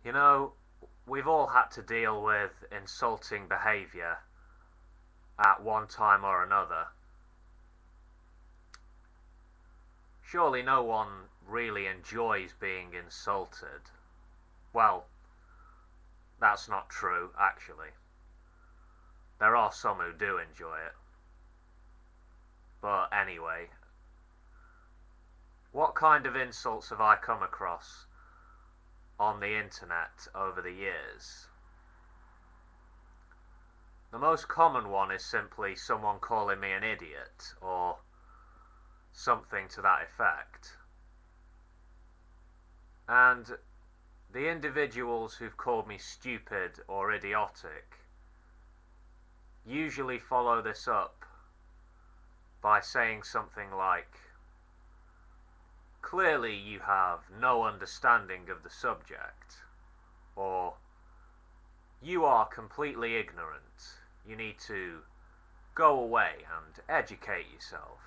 You know, we've all had to deal with insulting behaviour at one time or another. Surely no one really enjoys being insulted. Well, that's not true, actually. There are some who do enjoy it. But anyway, what kind of insults have I come across on the internet over the years? The most common one is simply someone calling me an idiot or something to that effect. And the individuals who've called me stupid or idiotic usually follow this up by saying something like, "Clearly you have no understanding of the subject," or "You are completely ignorant. You need to go away and educate yourself."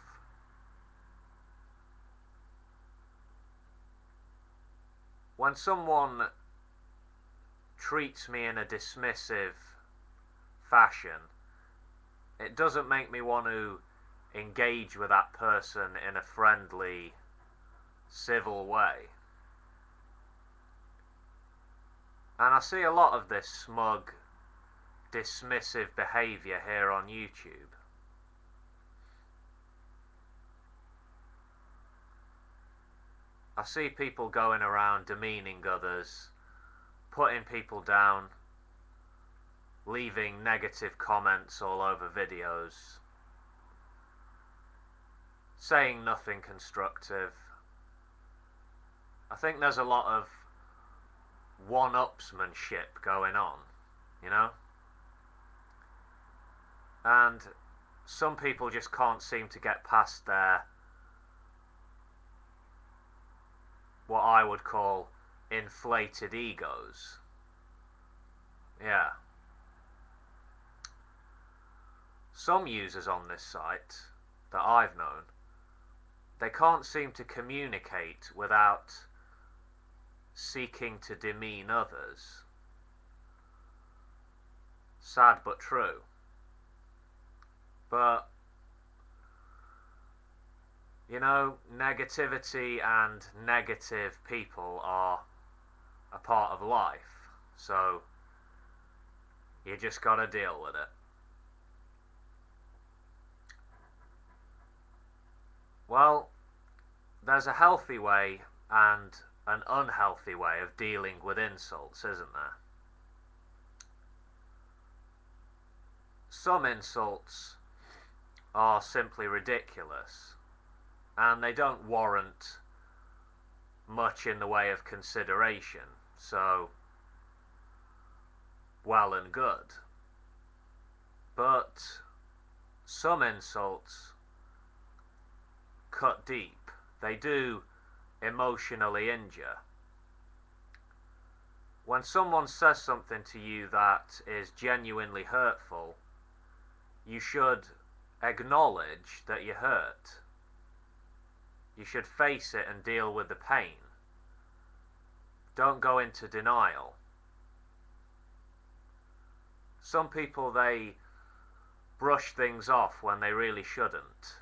When someone treats me in a dismissive fashion, it doesn't make me want to engage with that person in a friendly, civil way. And I see a lot of this smug, dismissive behaviour here on YouTube. I see people going around demeaning others, putting people down, leaving negative comments all over videos, saying nothing constructive. I think there's a lot of one-upsmanship going on, you know? And some people just can't seem to get past their, what I would call, inflated egos. Yeah. Some users on this site that I've known, they can't seem to communicate without seeking to demean others. Sad but true. But, you know, negativity and negative people are a part of life, so you just gotta deal with it. Well, there's a healthy way and an unhealthy way of dealing with insults, isn't there? Some insults are simply ridiculous, and they don't warrant much in the way of consideration, so well and good. But some insults cut deep. They do emotionally injure. When someone says something to you that is genuinely hurtful, you should acknowledge that you're hurt. You should face it and deal with the pain. Don't go into denial. Some people, they brush things off when they really shouldn't.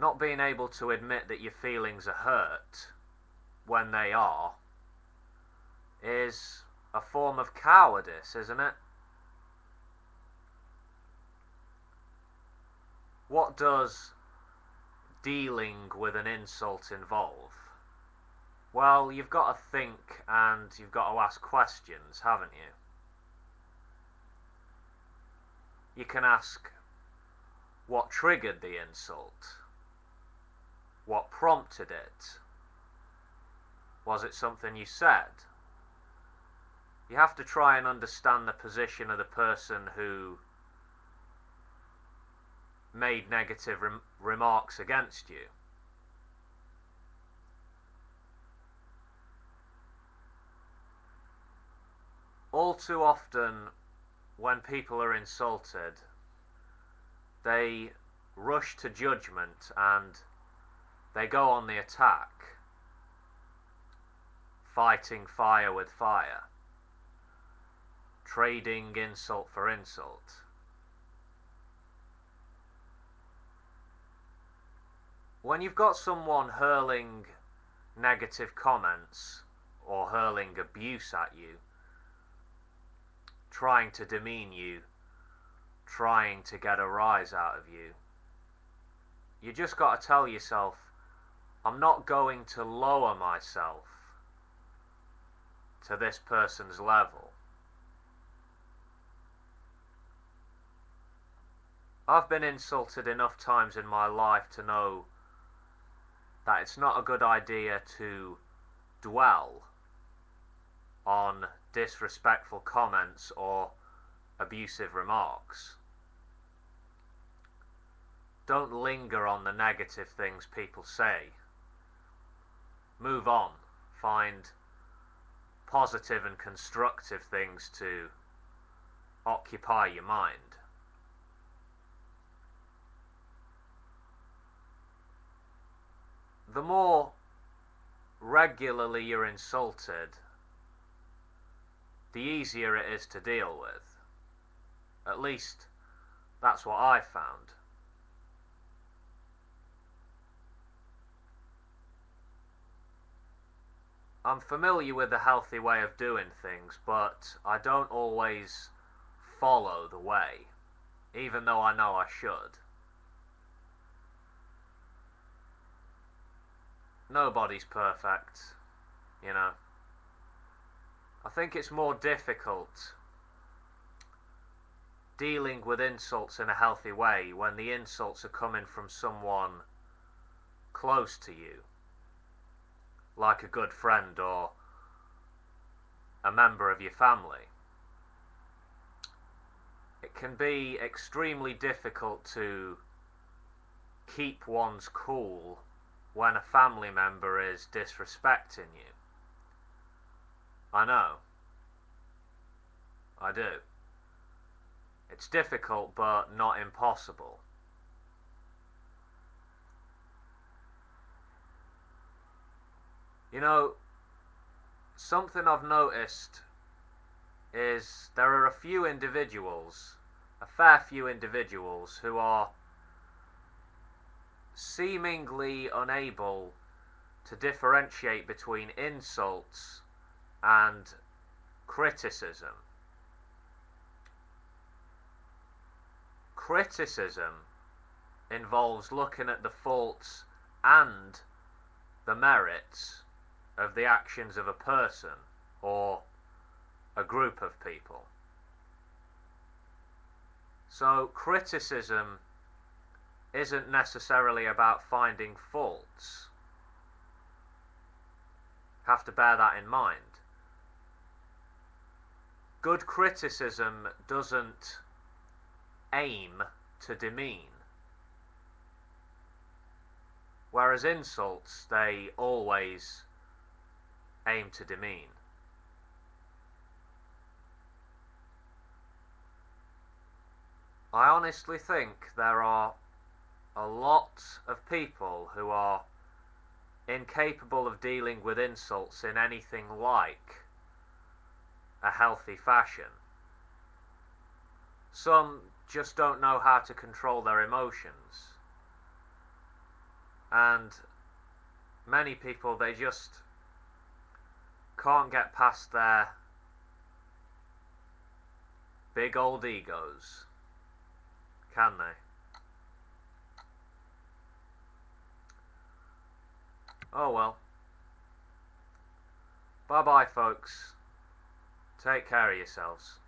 Not being able to admit that your feelings are hurt when they are is a form of cowardice, isn't it? What does dealing with an insult involve? Well, you've got to think and you've got to ask questions, haven't you? You can ask, what triggered the insult? What prompted it? Was it something you said? You have to try and understand the position of the person who made negative remarks against you. All too often, when people are insulted, they rush to judgment and They go on the attack, fighting fire with fire, trading insult for insult. When you've got someone hurling negative comments or hurling abuse at you, trying to demean you, trying to get a rise out of you, you just got to tell yourself, I'm not going to lower myself to this person's level. I've been insulted enough times in my life to know that it's not a good idea to dwell on disrespectful comments or abusive remarks. Don't linger on the negative things people say. Move on. Find positive and constructive things to occupy your mind. The more regularly you're insulted, the easier it is to deal with. At least, that's what I found. I'm familiar with the healthy way of doing things, but I don't always follow the way, even though I know I should. Nobody's perfect, you know. I think it's more difficult dealing with insults in a healthy way when the insults are coming from someone close to you, like a good friend or a member of your family. It can be extremely difficult to keep one's cool when a family member is disrespecting you. I know. I do. It's difficult, but not impossible. You know, something I've noticed is there are a fair few individuals who are seemingly unable to differentiate between insults and criticism. Criticism involves looking at the faults and the merits of the actions of a person or a group of people. So criticism isn't necessarily about finding faults. Have to bear that in mind. Good criticism doesn't aim to demean, whereas insults, they always aim to demean. I honestly think there are a lot of people who are incapable of dealing with insults in anything like a healthy fashion. Some just don't know how to control their emotions, and many people, they just can't get past their big old egos, can they? Oh well. Bye bye, folks. Take care of yourselves.